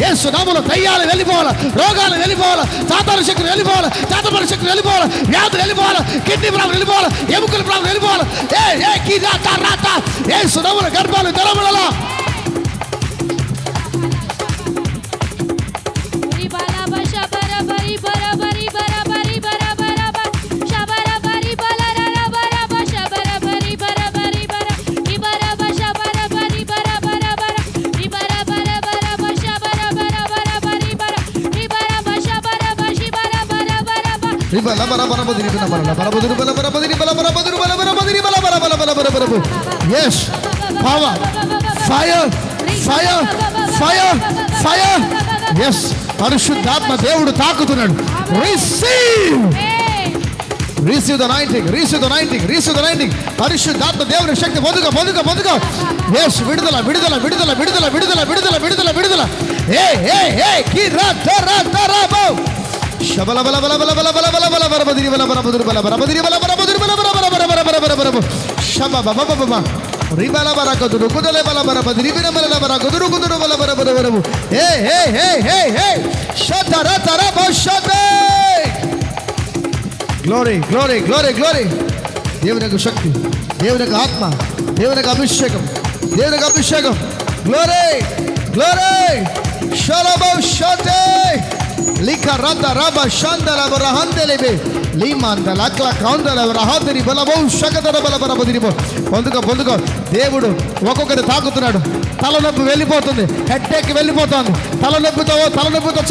యేసు నామములో దయ్యాలు వెళ్ళిపోవాలి, రోగాలు వెళ్ళిపోవాలి, తాతాల శక్తులు వెళ్ళిపోవాలి, తాతపరి శక్తులు వెళ్ళిపోవాలి, వ్యాధులు వెళ్ళిపోవాలి, కిడ్నీ ప్రాబ్లం వెళ్ళిపోవాలి, ఎముకల ప్రాబ్లం వెళ్ళిపోవాలి. యేసు నామములో గర్భాలు తెరవడాలా. Yes, power, fire, fire, fire, fire. Yes, పరిశుద్ధాత్మ దేవుడు తాకుతున్నాడు. Receive the anointing, receive the anointing, receive the anointing. పరిశుద్ధాత్మ దేవుని శక్తి పొందుకో. Yes, విడుదల విడుదల విడుదల విడుదల విడుదల విడుదల విడుదల విడుదల. కిరా తరా తరా బౌ శబల బల బల బల బల బల బల బల బల బదిరి బల బల బదురు బల బల బదిరి బల బల బదురు బల బల బల బల బల బల బల శబ బబ బబ రిబల బల కుదురు కుదలే బల బల బదిరి బల బల బల కుదురు కుదురు బల బల బల బల హే షతర తర బషతే. Glory glory glory glory. దేవుని యొక్క శక్తి, దేవుని యొక్క ఆత్మ, దేవుని యొక్క అభిషేకం, దేవుని యొక్క అభిషేకం. గ్లోరీ గ్లోరీ షలబ షతే లిఖా రత రబ షందల బరహందెలిబే లీమాంద లక్ల కౌందల రహదరి బలబౌ షకదర బల బల బదిరిబో. పొందుకో. దేవుడు ఒక్కొక్కటి తాకుతున్నాడు. తలనొప్పి వెళ్ళిపోతుంది, హెడ్ఏక్ వెళ్ళిపోతుంది. తలనొప్పితో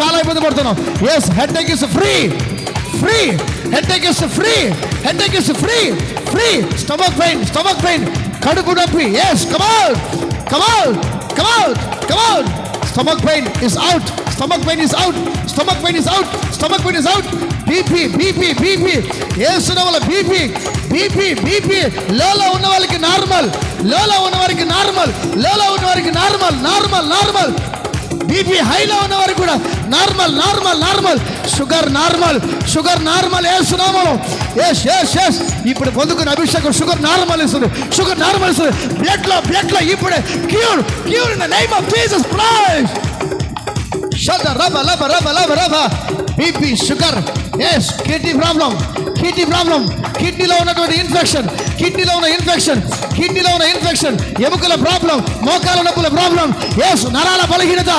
చాలా ఇబ్బంది పడుతున్నాం. Yes, headache is free. Headache is free. Stomach pain, కడుపు నొప్పి. Yes, come on. Stomach pain is out. BP. యేసు నామములో BP. లోలో ఉన్న వాళ్ళకి నార్మల్. BP హైలో ఉన్న వారికి కూడా నార్మల్. Sugar normal. యేసు నామములో. yes. ఇప్పుడు పొందుకున్న అభిషేకం షుగర్ నార్మల్ ఇస్తుంది. బ్లడ్ లో ఇప్పుడే cure in the name of Jesus Christ. షద రబ రబ BP sugar. yes, kidney problem. కిడ్నీలో ఉన్నటువంటి ఇన్ఫెక్షన్, ఎముకల ప్రాబ్లం, మోకాల నొప్పుల ప్రాబ్లం. yes, నరాల బలహీనత.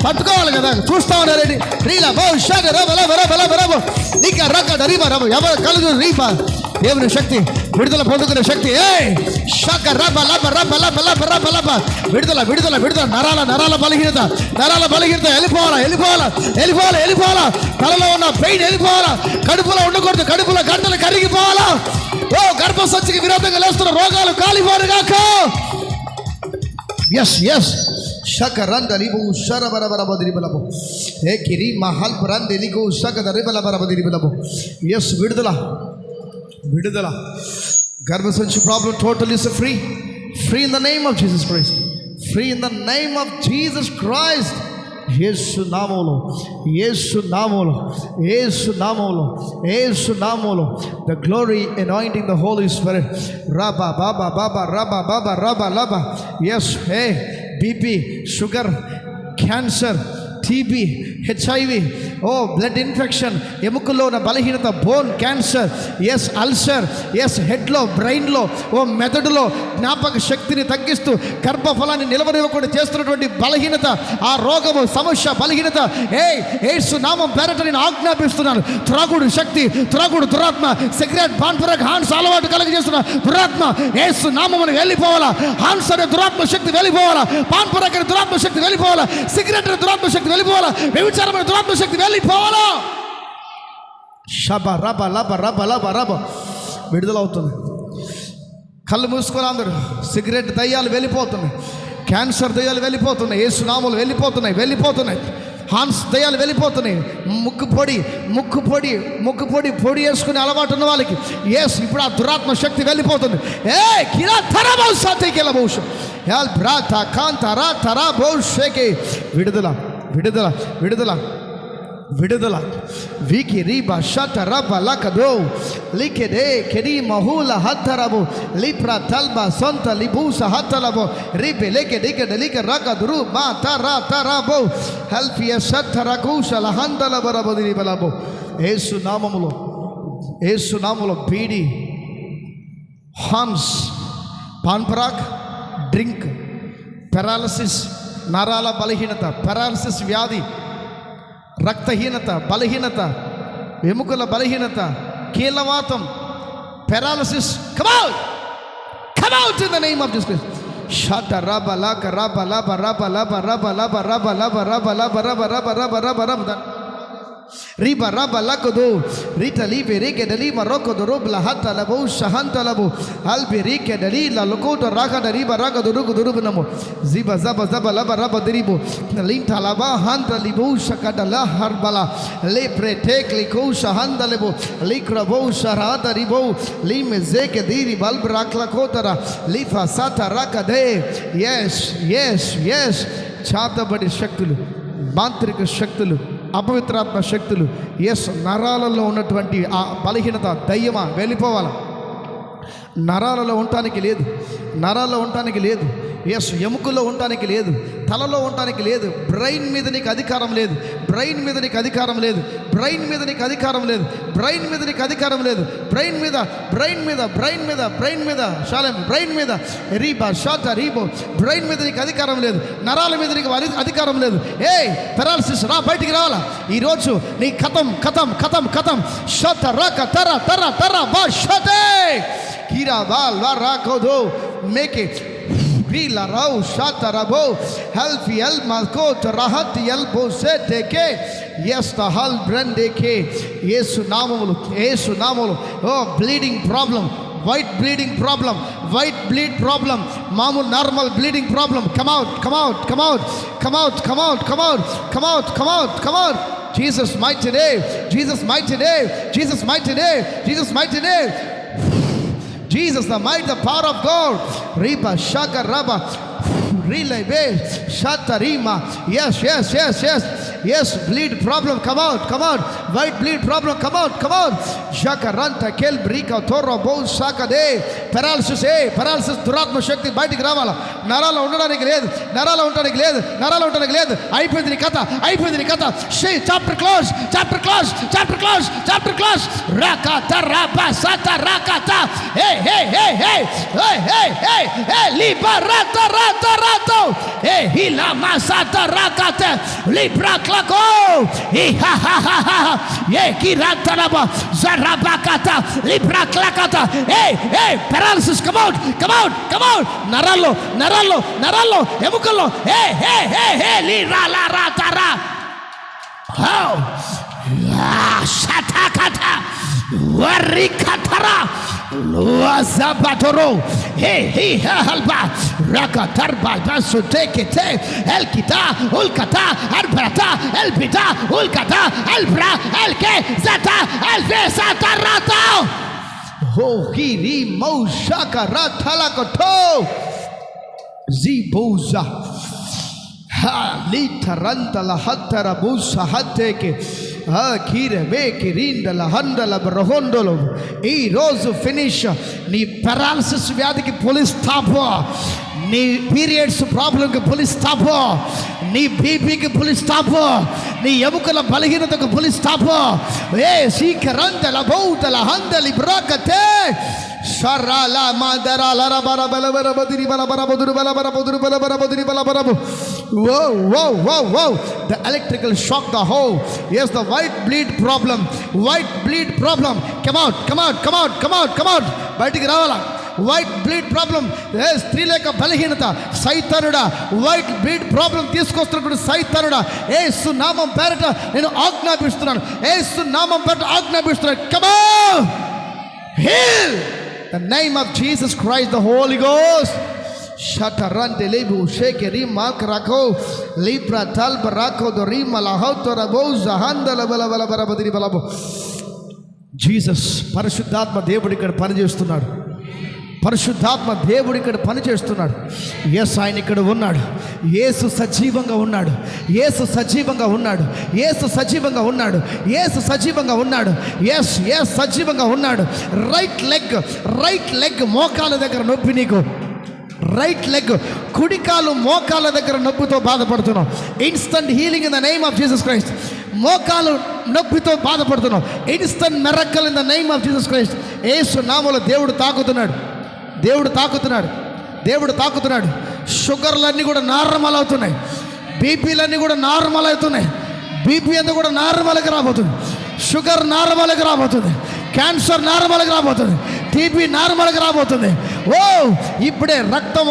పట్టుకోవాలి కదా, చూస్తా ఉన్నారండి. రీలా బౌ షగ రబ నీక రక రీబ రబ ఎవరు కలుగు రీబ. దేవుని శక్తి, విడుదల పొందుకునే శక్తి. షక రబ లబ విడుదల. నరాల బలహీనత వెళ్ళిపోవాలా. తలలో ఉన్న పెయిన్ వెళ్ళిపోవాలా. కడుపులో ఉండకూడదు, కడుపులో గంటలు కరిగిపోవాలా. గర్భసంచికి విరోధంగా లేస్తున్న రోగాలు కాలిపోరుగాక. ఎస్ షకరందలిబు షరబరబరబదిరిబలబు ఏకిరి మహల్ బ్రందెలిగు షకదరిబలబరబదిరిబలబు. ఎస్, విడుదల. గర్భసంచి problem total is free in the name of Jesus Christ. యేసు నామములో the glory anointing the Holy Spirit. Rabba baba laba. Yes, hey, BP, sugar, cancer, TB, HIV, blood infection, ఎముకల్లో ఉన్న బలహీనత, బోన్ క్యాన్సర్, అల్సర్, హెడ్లో, బ్రెయిన్లో, మెదడులో జ్ఞాపక శక్తిని తగ్గిస్తూ గర్భఫలాన్ని నిలవనివ్వకుండా చేస్తున్నటువంటి బలహీనత, ఆ రోగము, సమస్య, బలహీనత యేసు నామం పేరట నేను ఆజ్ఞాపిస్తున్నాను. త్రాగుడు శక్తి, త్రాగుడు దురాత్మ, సిగరెట్, పాన్పరక్, హాన్స్ అలవాటు కలిగజేస్తున్న దురాత్మ యేసు నామమును వెళ్ళిపోవాలా. హాన్స్ అనే దురాత్మ శక్తి వెళ్ళిపోవాలా. పాన్పరక్ అనే దురాత్మ శక్తి వెళ్ళిపోవాలా. సిగరెట్ అనే దురాత్మ శక్తి వెళ్ళిపోవాలా. వ్యభిచారమైన దురాత్మ శక్తి వెళ్ళిపోవాలా. షబ రబ లబ రబ లబ రబ. విడుదలవుతుంది. కళ్ళు మూసుకొని అందరూ. సిగరెట్ దయ్యాలు వెళ్ళిపోతున్నాయి. క్యాన్సర్ దయ్యాలు వెళ్ళిపోతున్నాయి. యేసు నామములు వెళ్ళిపోతున్నాయి. హాన్స్ దయ్యాలు వెళ్ళిపోతున్నాయి. ముక్కు పొడి వేసుకునే అలవాటు ఉన్న వాళ్ళకి ఇప్పుడు ఆ దురాత్మ శక్తి వెళ్ళిపోతుంది. విడుదల. విడుదల. వికి రీబా షట రబ లకదో లికెడే కెడి మహూల హత్తరబు లిప్రా తల్బా సొంత లిబూస హత్తలబో రిబె లెకె డికె డలిక రకదురు మా తరా తరాబో హల్ఫియ షట్టరకూషల హందల బరబదిరి బలబో. యేసు నామములో బీడి, హాన్స్, పాన్పరాక్, డ్రింక్, పెరాలసిస్, నరాల బలహీనత, పెరాలసిస్ వ్యాధి, రక్తహీనత, బలహీనత, ఎముకల బలహీనత, కీలవాతం, paralysis, come out in the name of Jesus. Shata raba laka raba laba raba laba raba laba raba laba raba laba raba raba raba raba raba riba raba lakodo rita live rike dali maroko do robla hatta labo shahanta labo albi rike dali la lokoto raka da riba raka do rugu do rubu namo ziba zaba zaba laba raba diribo linta laba hanta libo shakada la harbala le pretek liko shahanda lebo likra bo sharada ribo lime zeke diri balb rakla kotara lifa sata raka de. yes చాతబడి శక్తులు, మాంత్రిక శక్తులు, అపవిత్రాత్మ శక్తులు, నరాలలో ఉన్నటువంటి ఆ బలహీనత, దయ్యమా వెళ్ళిపోవాలి. నరాలలో ఉండటానికి లేదు. ఎముకల్లో ఉండటానికి లేదు, తలలో ఉండటానికి లేదు. బ్రెయిన్ మీద నీకు అధికారం లేదు. బ్రెయిన్ మీద రీబా షాట రీబో బ్రెయిన్ మీద నీకు అధికారం లేదు. నరాల మీద నీకు అధికారం లేదు. పెరాలసిస్ రా, బయటికి రావాలా ఈరోజు. నీ కథం షట రక తర తర తర బా షటే కీరా బాల్ వా రాకోదో మేకే Rila rau shata rabo helfi el malkot rahat el bosete ke yes the hal brande ke yesu namulo oh bleeding problem, white bleed problem, mamu normal bleeding problem, come out Jesus mighty name, Jesus the might, the power of God. Riba shaka raba relay be shatarima. Yes bleed problem, come out white bleed problem, come out shakaranta kel brika torro bo shaka de paralysis duratma shakti బయటికి రావాలా. నరాల ఉండడానికి లేదు. అయిపోయింది నీ కథ. chapter close rakata raba sata rakata hey liberata rato hey hila masata rakata libra klako ye kirata raba zarabakata libra klakata hey paralysis come out naralo emukallo hey lira la ratara oh shatakata warikatara luazabatoro hey halba rakatarba basuteke elkita ulkata albrata elbita ulkata albra elke zata elvesata rata ho kiri maushaka ratalakoto zibuza litaranta la hattara busa hatteke kire beke rinda la handala brahondolo ఈ రోజు finish. నీ paralysis వ్యాధికి police stop, నీ periods ప్రాబ్లంకి police stop, నీ బీపీకి police stop, నీ ఎముకల బలహీనతకు పోలీస్ స్టాప్. సీకరందల బౌతల హందలి బ్రాకతే Sharala madara lara bara bala bara badiri bala bara boduru bala bara boduru bala bara bodiri bala bara. Whoa! The electrical shock, the whole. Yes, the white bleed problem. Come out. బయటికి రావాలా. White bleed problem, స్త్రీలేక బలహీనత, సైతానుడా white bleed problem తీసుకొస్తున్నటువంటి సైతానుడా యేసు నామం పేరట నేను ఆజ్ఞాపిస్తున్నాను. Come on, heal the name of Jesus Christ, the Holy Ghost. Shatarante lebu shekeri makrako libra talbarako dorima lahautora boza handala bala bala bala badiri bala. Jesus పరిశుద్ధాత్మ దేవుడు ఇక్కడ పనిచేస్తున్నాడు. పరిశుద్ధాత్మ దేవుడు ఇక్కడ పనిచేస్తున్నాడు. ఎస్, ఆయన ఇక్కడ ఉన్నాడు. యేసు సజీవంగా ఉన్నాడు. యేసు సజీవంగా ఉన్నాడు. యేసు సజీవంగా ఉన్నాడు. యేసు సజీవంగా ఉన్నాడు. ఎస్ ఎస్ సజీవంగా ఉన్నాడు. రైట్ లెగ్ మోకాల దగ్గర నొప్పి, నీకు రైట్ లెగ్ కుడికాలు మోకాల దగ్గర నొప్పితో బాధపడుతున్నావు. Instant healing in the name of Jesus Christ. మోకాలు నొప్పితో బాధపడుతున్నావు. Instant miracle in the name of Jesus Christ. యేసు నామములో దేవుడు తాకుతున్నాడు. దేవుడు తాకుతున్నాడు. దేవుడు తాకుతున్నాడు. షుగర్లన్నీ కూడా నార్మల్ అవుతున్నాయి. బీపీలన్నీ కూడా నార్మల్ అవుతున్నాయి. బీపీ అంతా కూడా నార్మల్గా రాబోతుంది. షుగర్ నార్మల్గా రాబోతుంది. క్యాన్సర్ నార్మల్గా రాబోతుంది. టీబీ నార్మల్గా రాబోతుంది. ఓ ఇప్పుడే రక్తం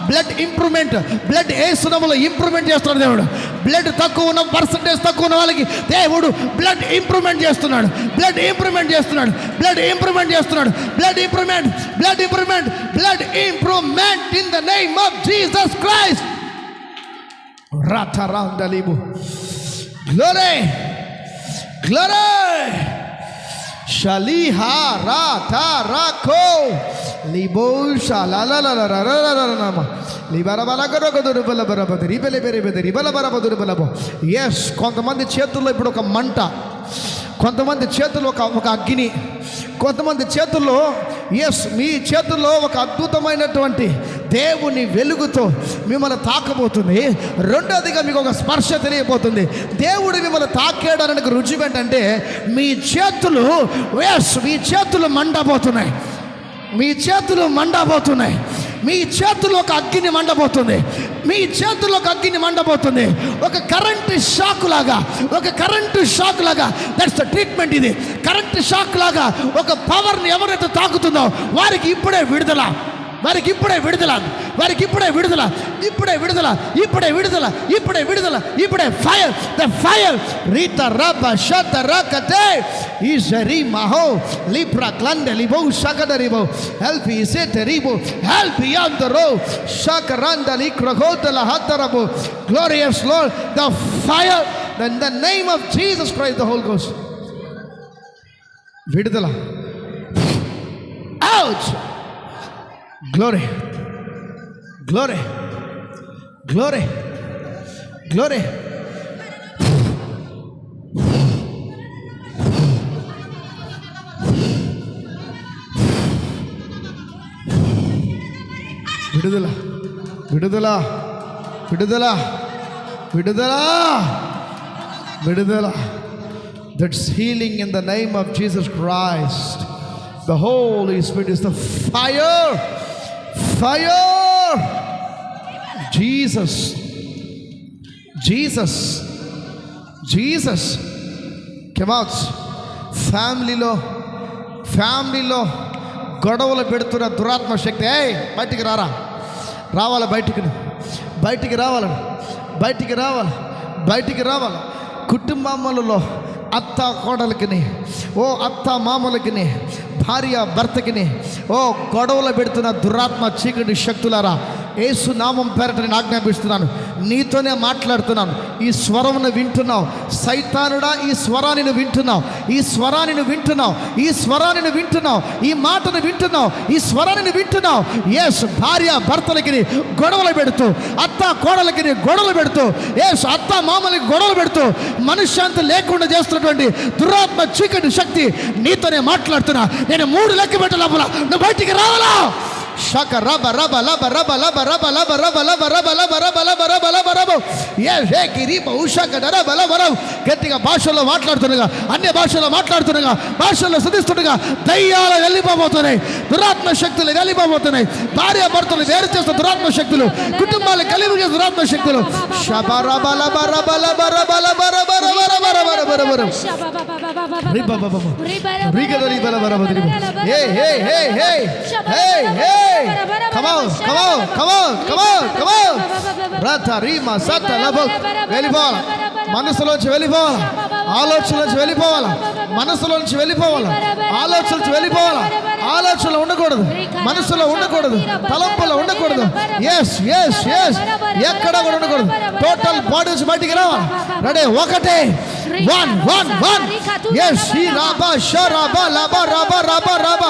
బ్లడ్ ఇంప్రూవ్మెంట్, బ్లడ్ ఏసునములో ఇంప్రూవ్మెంట్ చేస్తున్నాడు దేవుడు. బ్లడ్ తక్కువ ఉన్న, పర్సంటేజ్ తక్కువ ఉన్న వాళ్ళకి దేవుడు బ్లడ్ ఇంప్రూవ్మెంట్ చేస్తున్నాడు. బ్లడ్ ఇంప్రూవ్మెంట్ చేస్తున్నాడు. బ్లడ్ ఇంప్రూవ్మెంట్ చేస్తున్నాడు. Blood improvement, blood improvement, blood improvement in the name of Jesus Christ. రాథరాందలిబు గ్లోరీ గ్లోరీ షలిహా రాథా రాఖో లిబో షాలాలాలాలాలాలాలాలామా లిబరబలగరగదురుబలబరబది రిబెలెబెరెబెది రిబలబరబదురుబలబో. ఎస్, కొంతమంది చేతుల్లో ఇప్పుడు ఒక మంట, కొంతమంది చేతుల్లో ఒక అగ్ని, కొంతమంది చేతుల్లో ఎస్ మీ చేతుల్లో ఒక అద్భుతమైనటువంటి దేవుని వెలుగుతో మిమ్మల్ని తాకబోతుంది. రెండోదిగా మీకు ఒక స్పర్శ తెలియబోతుంది. దేవుడు మిమ్మల్ని తాకేయడానికి రుజువు ఏంటంటే మీ చేతులు మీ చేతులు మండబోతున్నాయి. మీ చేతులు మండబోతున్నాయి. మీ చేతుల్లో ఒక అగ్ని మండబోతుంది. మీ చేతుల్లో ఒక అగ్ని మండబోతుంది. ఒక కరెంటు షాక్ లాగా, ఒక కరెంటు షాక్ లాగా. That's the treatment. ఇది కరెంటు షాక్ లాగా ఒక పవర్ని ఎవరైతే తాకుతుందో వారికి ఇప్పుడే విడుదల, వారికి ఇప్పుడే విడుదల, వారికి ఇప్పుడే విడుదల, ఇప్పుడే విడుదల, ఇప్పుడే విడుదల, ఇప్పుడే విడుదల, ఇప్పుడే ఫైర్. ద ఫైర్ రీత రబ షత రకతే ఈజరి మహో లిప్రా క్లండ లిబో షకదరిబో హెల్ప్ ఇసెట్ రిబో హెల్ప్ యాందరో షకరంద లిక్రగోతల హతరబో. Glorious Lord, the fire in the name of Jesus Christ, the holy ghost. విడుదల. Out. Glory, glory, glory, glory. విడుదల, విడుదల, విడుదల, విడుదల, విడుదల. That's healing in the name of Jesus Christ. The Holy Spirit is the fire. Fire. Jesus, Jesus, Jesus. Come out. ఫ్యామిలీలో గొడవలు పెడుతున్న దురాత్మ శక్తి, బయటికి రారా, రావాలి, బయటికి రావాలి, బయటికి రావాలి. కుటుంబాలలో అత్త కోడలకిని, ఓ అత్త మామలకిని, భార్య భర్తకిని ఓ గొడవలు పెడుతున్న దురాత్మ చీకటి శక్తులారా, యేసు నామం పేరట నేను ఆజ్ఞాపిస్తున్నాను. నీతోనే మాట్లాడుతున్నాను. ఈ స్వరమును వింటున్నావు సైతానుడా, ఈ స్వరాన్ని వింటున్నావు, ఈ స్వరాన్ని వింటున్నావు, ఈ స్వరాన్ని వింటున్నావు, ఈ మాటను వింటున్నావు, ఈ స్వరాన్ని వింటున్నావు. ఎస్, భార్య భర్తలకి గొడవలు పెడుతూ, అత్త కోడలకి గొడవలు పెడుతూ, ఎస్ అత్త మామలకి గొడవలు పెడుతూ మనశ్శాంతి లేకుండా చేస్తున్నటువంటి దురాత్మ చీకటి శక్తి నీతోనే మాట్లాడుతున్నా. నేను 3 లెక్క పెట్ట లోపల నువ్వు బయటికి రావాలా. షక రబ రబ లబ రబ లబ రబ లబ రబ లబ రబ లబ రబ లబ రబ లబ రబ ఏ గిరిబ ఉషక రబ లబ రబ. గట్టిగా భాషల్లో మాట్లాడుతుండగా, అన్య భాషల్లో మాట్లాడుతుండగా, భాషల్లో స్తుతిస్తుండగా దయ్యాలు వెళ్ళిపోబోతున్నాయి, దురాత్మ శక్తులు వెళ్ళిపోబోతున్నాయి. భార్య భర్తలు వేరు చేస్తున్న దురాత్మ శక్తులు, కుటుంబాలు కలిపి చేస్తున్న దురాత్మ శక్తులు. షబ రబ లబ రబ లబ రబ లబ రబ రబ రబ రబ రబ రబ రిబ బబ రిగ రిబ లబ రబ రిబ. హే హే హే హే హే హే. Come on, come on, come on, come on, come on. Rata rima sata labo. వెళ్ళిపోవాలి, మనసులోంచి వెళ్ళిపోవాలి, ఆలోచనలోంచి వెళ్ళిపోవాలి, మనసులోంచి వెళ్ళిపోవాలి, ఆలోచనలోంచి వెళ్ళిపోవాలి. ఆలోచనలు ఉండకూడదు, మనసులో ఉండకూడదు, తలంపులో ఉండకూడదు. ఎస్ ఎస్ ఎస్, ఎక్కడ కూడా ఉండకూడదు. టోటల్ బాడీ నుంచి బయటికి రావాలి. రెడీ, ఒకటే, 1 1 1. ఎస్, ఈ రాబా షరాబా లబా రాబా రాబా రాబా.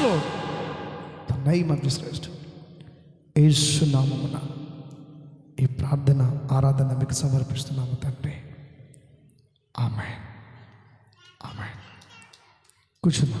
Lord. The name of Jesus Christ. యేసు నామమున ఈ ప్రార్థన ఆరాధన మీకు సమర్పిస్తున్నాము తండ్రి. ఆమేన్. ఆమేన్. కూర్చుందాం.